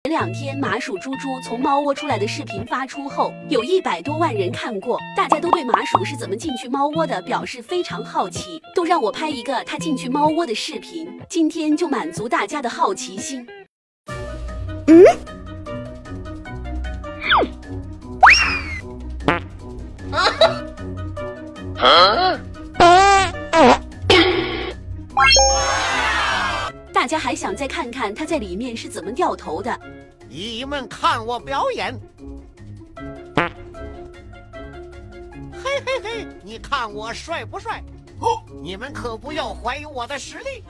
前2天麻薯猪猪从猫窝出来的视频发出后，有100多万人看过，大家都对麻薯是怎么进去猫窝的表示非常好奇，都让我拍一个他进去猫窝的视频。今天就满足大家的好奇心。大家还想再看看他在里面是怎么掉头的。你们看我表演，嘿嘿嘿，你看我帅不帅？你们可不要怀疑我的实力。